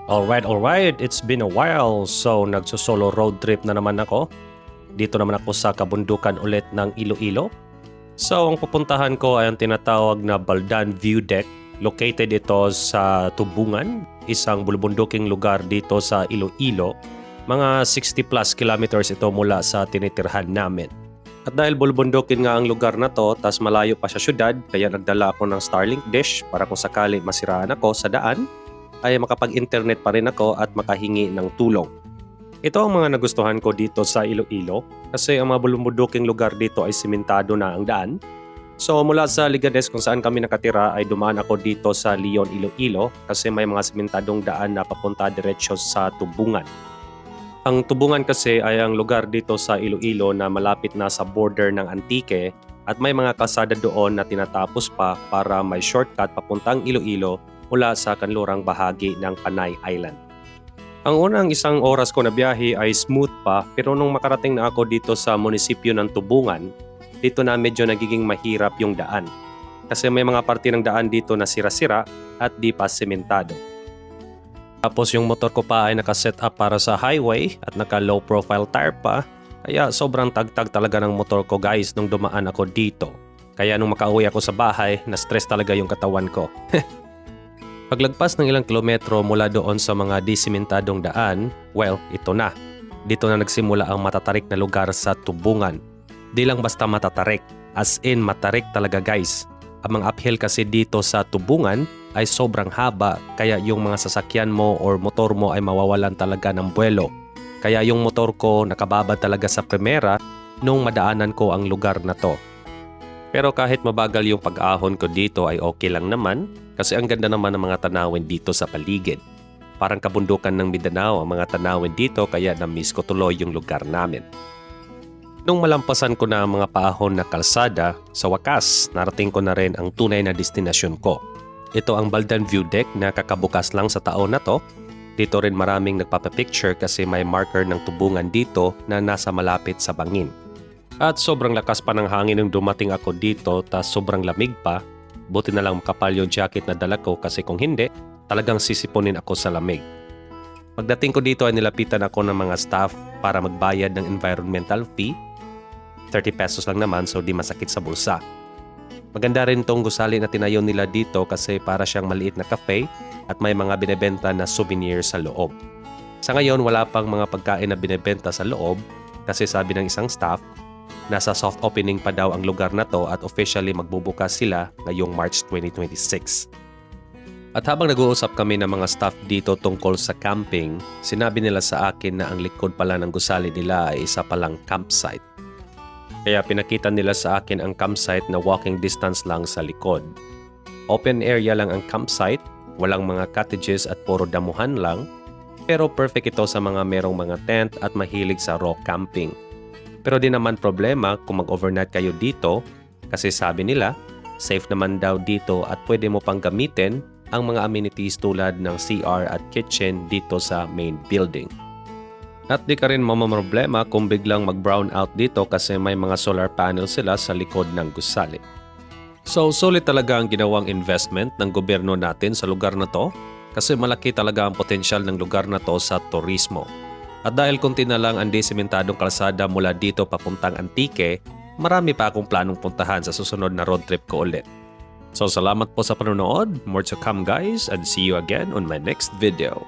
Alright, it's been a while. So, nagsusolo road trip na naman ako. Dito naman ako sa kabundukan ulit ng Iloilo. So, ang pupuntahan ko ay ang tinatawag na Baldan View Deck. Located ito sa Tubungan, isang bulubunduking lugar dito sa Iloilo. Mga 60 plus kilometers ito mula sa tinitirhan namin. At dahil bulubundukin nga ang lugar na to, tas malayo pa sa syudad, kaya nagdala ako ng Starlink dish para kung sakali masiraan ako sa daan, ay makapag-internet pa rin ako at makahingi ng tulong. Ito ang mga nagustuhan ko dito sa Iloilo kasi ang mga bulubunduking lugar dito ay simentado na ang daan. So mula sa Legades kung saan kami nakatira ay dumaan ako dito sa Leon, Iloilo kasi may mga simentadong daan na papunta diretsyo sa Tubungan. Ang Tubungan kasi ay ang lugar dito sa Iloilo na malapit na sa border ng Antique at may mga kalsada doon na tinatapos pa para may shortcut papuntang Iloilo mula sa kanlurang bahagi ng Panay Island. Ang unang isang oras ko na biyahe ay smooth pa pero nung makarating na ako dito sa munisipyo ng Tubungan, dito na medyo nagiging mahirap yung daan. Kasi may mga parte ng daan dito na sira-sira at di pa sementado. Tapos yung motor ko pa ay nakaset up para sa highway at naka low profile tire pa. Kaya sobrang tagtag talaga ng motor ko guys nung dumaan ako dito. Kaya nung makauwi ako sa bahay, na-stress talaga yung katawan ko. Paglagpas ng ilang kilometro mula doon sa mga disimentadong daan, well, ito na. Dito na nagsimula ang matatarik na lugar sa Tubungan. Di lang basta matatarik, as in matarik talaga guys. Ang mga uphill kasi dito sa Tubungan ay sobrang haba kaya yung mga sasakyan mo or motor mo ay mawawalan talaga ng buwelo. Kaya yung motor ko nakababa talaga sa primera nung madaanan ko ang lugar na to. Pero kahit mabagal yung pag-ahon ko dito ay okay lang naman kasi ang ganda naman ng mga tanawin dito sa paligid. Parang kabundukan ng Mindanao ang mga tanawin dito kaya na-miss ko tuloy yung lugar namin. Nung malampasan ko na ang mga paahon na kalsada, sa wakas narating ko na rin ang tunay na destinasyon ko. Ito ang Baldan View Deck na kakabukas lang sa taon na to. Dito rin maraming nagpapapicture kasi may marker ng Tubungan dito na nasa malapit sa bangin. At sobrang lakas pa ng hangin nung dumating ako dito tas sobrang lamig pa. Buti na lang makapal yung jacket na dala ko kasi kung hindi, talagang sisiponin ako sa lamig. Pagdating ko dito ay nilapitan ako ng mga staff para magbayad ng environmental fee. 30 pesos lang naman so di masakit sa bulsa. Maganda rin tong gusali na tinayo nila dito kasi para siyang maliit na cafe at may mga binebenta na souvenir sa loob. Sa ngayon wala pang mga pagkain na binebenta sa loob kasi sabi ng isang staff, nasa soft opening pa daw ang lugar na to at officially magbubukas sila ngayong March 2026. At habang nag-uusap kami ng mga staff dito tungkol sa camping, sinabi nila sa akin na ang likod pala ng gusali nila ay isa palang campsite. Kaya pinakita nila sa akin ang campsite na walking distance lang sa likod. Open area lang ang campsite, walang mga cottages at puro damuhan lang, pero perfect ito sa mga merong mga tent at mahilig sa rock camping. Pero di naman problema kung mag-overnight kayo dito kasi sabi nila, safe naman daw dito at pwede mo pang gamitin ang mga amenities tulad ng CR at kitchen dito sa main building. At di ka rin mamamroblema kung biglang mag-brown out dito kasi may mga solar panel sila sa likod ng gusali. So solid talaga ang ginawang investment ng gobyerno natin sa lugar na to kasi malaki talaga ang potensyal ng lugar na to sa turismo. At dahil konti na lang ang desimentadong kalsada mula dito papuntang Antique, marami pa akong planong puntahan sa susunod na road trip ko ulit. So salamat po sa panonood, more to come guys and see you again on my next video.